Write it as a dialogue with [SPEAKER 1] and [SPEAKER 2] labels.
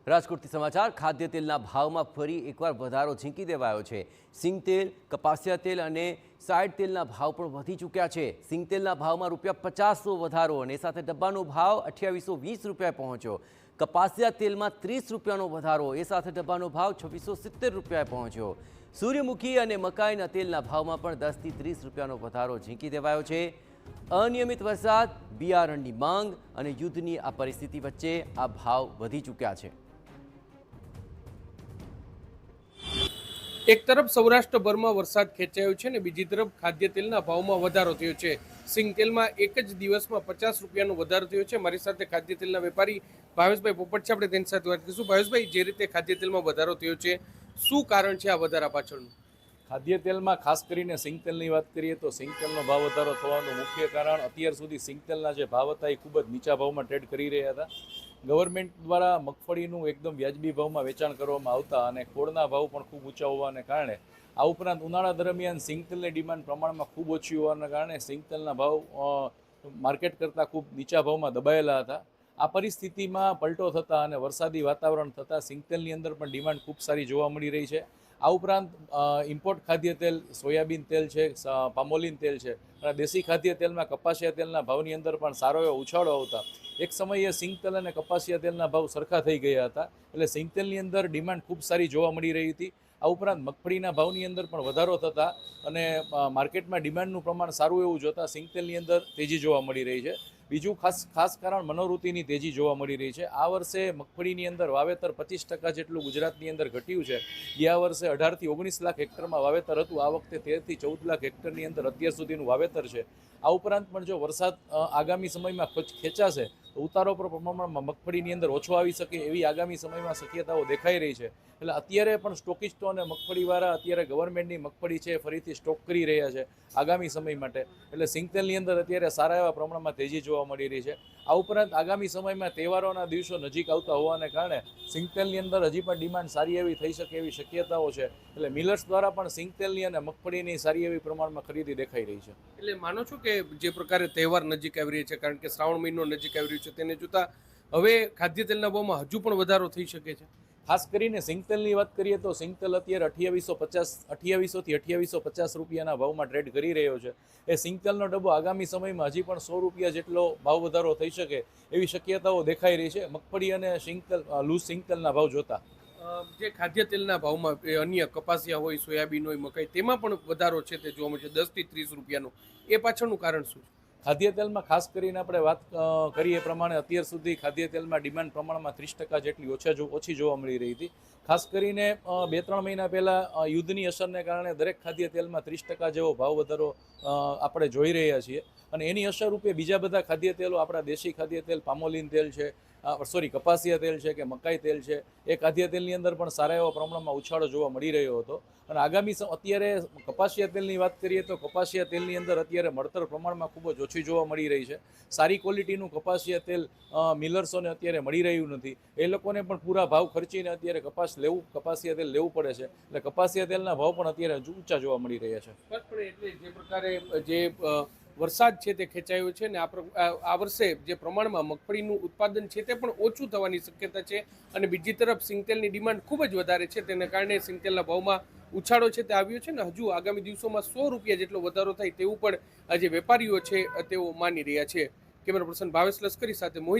[SPEAKER 1] રાજકોટથી સમાચાર ખાદ્ય તેલના ભાવમાં ફરી એકવાર વધારો ઝીંકી દેવાયો છે। સિંગ તેલ, કપાસિયા તેલ અને સાઈડ તેલના ભાવ પણ વધી ચૂક્યા છે। સિંગ તેલના ભાવમાં ₹50 વધારો અને સાથે ડબ્બાનો ભાવ 2820 રૂપિયાએ પહોંચ્યો। કપાસિયા તેલમાં ₹30નો વધારો એ સાથે ડબ્બાનો ભાવ 2670 રૂપિયાએ પહોંચ્યો। સૂર્યમુખી અને મકાઈના તેલના ભાવમાં પણ 10 થી 30 રૂપિયાનો વધારો ઝીંકી દેવાયો છે। અનિયમિત વરસાદ, બિયારણની માંગ અને યુદ્ધની આ પરિસ્થિતિ વચ્ચે આ ભાવ વધી ચૂક્યા છે।
[SPEAKER 2] એક તરફ સૌરાષ્ટ્રભરમાં વરસાદ ખેંચાયો છે ને બીજી તરફ ખાદ્ય તેલના ભાવમાં વધારો થયો છે। સિંગ તેલમાં એક જ દિવસમાં 50 રૂપિયાનો વધારો થયો છે। મારી સાથે ખાદ્ય તેલના વેપારી ભાવેશભાઈ પોપટ છે, આપણે તેની સાથે વાત કરીશું। ભાવેશભાઈ, જે રીતે ખાદ્ય તેલમાં વધારો થયો છે, શું કારણ છે આ વધારા પાછળનું?
[SPEAKER 3] ખાદ્ય તેલમાં ખાસ કરીને સિંગ તેલની વાત કરીએ તો સિંગ તેલનો ભાવ વધારો થવાનું મુખ્ય કારણ અત્યાર સુધી સિંગ તેલના જે ભાવ હતા એ ખૂબ જ નીચા ભાવમાં ટ્રેડ કરી રહ્યા હતા। ગવર્મેન્ટ દ્વારા મગફળીનું એકદમ વ્યાજબી ભાવમાં વેચાણ કરવામાં આવતા અને ખોળના ભાવ પણ ખૂબ ઊંચા હોવાને કારણે આ ઉપરાંત ઉનાળા દરમિયાન સિંગ તેલની ડિમાન્ડ પ્રમાણમાં ખૂબ ઓછી હોવાના કારણે સિંગ તેલના ભાવ માર્કેટ કરતાં ખૂબ નીચા ભાવમાં દબાયેલા હતા। આ પરિસ્થિતિમાં પલટો થતાં અને વરસાદી વાતાવરણ થતાં સિંગ તેલની અંદર પણ ડિમાન્ડ ખૂબ સારી જોવા મળી રહી છે। આ ઉપરાંત ઇમ્પોર્ટ ખાદ્ય તેલ, સોયાબીન તેલ છે, પામોલીન તેલ છે અને દેશી ખાદ્ય તેલમાં કપાસિયા તેલના ભાવની અંદર પણ સારો એવો ઉછાળો આવતા એક સમયે સિંગ તેલ અને કપાસિયા તેલના ભાવ સરખા થઈ ગયા હતા, એટલે સિંગ તેલની અંદર ડિમાન્ડ ખૂબ સારી જોવા મળી રહી હતી। આ ઉપરાંત મગફળીના ભાવની અંદર પણ વધારો થતા અને માર્કેટમાં ડિમાન્ડનું પ્રમાણ સારું એવું જોતાં સિંગ તેલની અંદર તેજી જોવા મળી રહી છે। બીજું ખાસ કારણ મનોવૃત્તિની તેજી જોવા મળી રહી છે। આ વર્ષે મગફળીની અંદર વાવેતર 25% જેટલું ગુજરાતની અંદર ઘટ્યું છે। ગયા વર્ષે 18 થી 19 લાખ હેક્ટરમાં વાવેતર હતું, આ વખતે 13 થી 14 લાખ હેક્ટરની અંદર અત્યાર સુધીનું વાવેતર છે। આ ઉપરાંત પણ જો વરસાદ આગામી સમયમાં ખેંચાશે તો ઉતારો પર પ્રમાણમાં મગફળીની અંદર ઓછો આવી શકે એવી આગામી સમયમાં શક્યતાઓ દેખાઈ રહી છે। એટલે અત્યારે પણ સ્ટોકિસ્ટો અને મગફળીવાળા અત્યારે ગવર્મેન્ટની મગફળી છે ફરીથી સ્ટોક કરી રહ્યા છે આગામી સમય માટે, એટલે સિંગ તેલની અંદર અત્યારે સારા એવા પ્રમાણમાં તેજી જોવા મળી રહી છે। આ ઉપરાંત આગામી સમયમાં તહેવારોના દિવસો નજીક આવતા હોવાને કારણે સિંગ તેલની અંદર હજી પણ ડિમાન્ડ સારી એવી થઈ શકે એવી શક્યતાઓ છે, એટલે મિલર્સ દ્વારા પણ સિંગ તેલની અને મગફળીની સારી એવી પ્રમાણમાં ખરીદી દેખાઈ રહી છે।
[SPEAKER 2] એટલે માનો છો કે જે પ્રકારે તહેવાર નજીક આવી રહ્યા છે, કારણ કે શ્રાવણ મહિનો નજીક આવી રહ્યો છે, તેને જોતા હવે ખાદ્ય તેલના ભાવમાં હજુ પણ વધારો થઈ શકે છે?
[SPEAKER 3] ખાસ કરીને સિંગ તેલની વાત કરીએ તો સિંગ તેલ અત્યારે 2850 થી 2850 રૂપિયાના ભાવમાં ટ્રેડ કરી રહ્યો છે। એ સિંગ તેલનો ડબ્બો આગામી સમયમાં હજી પણ 100 રૂપિયા જેટલો ભાવ વધારો થઈ શકે એવી શક્યતાઓ દેખાઈ રહી છે મગફળી અને લૂઝ સિંગ તેલના ભાવ જોતા।
[SPEAKER 2] જે ખાદ્ય તેલના ભાવમાં અન્ય કપાસિયા હોય, સોયાબીન હોય, મકાઈ, તેમાં પણ વધારો છે તે જોવા મળે છે 10 થી 30 રૂપિયાનો। એ પાછળનું કારણ શું છે?
[SPEAKER 3] ખાદ્ય તેલમાં ખાસ કરીને આપણે વાત કરીએ પ્રમાણે અત્યાર સુધી ખાદ્ય તેલમાં ડિમાન્ડ પ્રમાણમાં 30% જેટલી ઓછી જોવા મળી રહી હતી। ખાસ કરીને 2-3 મહિના પહેલાં યુદ્ધની અસરને કારણે દરેક ખાદ્ય તેલમાં 30% જેવો ભાવ વધારો આપણે જોઈ રહ્યા છીએ અને એની અસર રૂપે બીજા બધા ખાદ્ય તેલો, આપણા દેશી ખાદ્ય તેલ, પામોલીન તેલ છે, કપાસિયા તેલ છે કે મકાઈ તેલ છે, એ ખાદ્ય તેલની અંદર પણ સારા એવા પ્રમાણમાં ઉછાળો જોવા મળી રહ્યો હતો અને આગામી અત્યારે કપાસિયા તેલની વાત કરીએ તો કપાસિયા તેલની અંદર અત્યારે મળતર પ્રમાણમાં ખૂબ જ ઓછી જોવા મળી રહી છે। સારી ક્વોલિટીનું કપાસિયા તેલ મિલર્સોને અત્યારે મળી રહ્યું નથી, એ લોકોને પણ પૂરા ભાવ ખર્ચીને અત્યારે કપાસિયા તેલ લેવું પડે છે, એટલે કપાસિયા તેલના ભાવ પણ અત્યારે ઊંચા જોવા મળી રહ્યા છે।
[SPEAKER 2] એટલે જે પ્રકારે જે વરસાદ છે તે ખેંચાયો છે ને આ વર્ષે જે પ્રમાણમાં મગફળીનું ઉત્પાદન છે તે પણ ઓછું થવાની શક્યતા છે અને બીજી તરફ સિંગ તેલની ડિમાન્ડ ખૂબ જ વધારે છે, તેને કારણે સિંગ તેલના ભાવમાં ઉછાળો છે તે આવ્યો છે ને હજુ આગામી દિવસોમાં 100 રૂપિયા જેટલો વધારો થાય તેવું પણ જે વેપારીઓ છે તેઓ માની રહ્યા છે। કેમેરા પર્સન ભાવેશ લશ્કરી સાથે મોહિત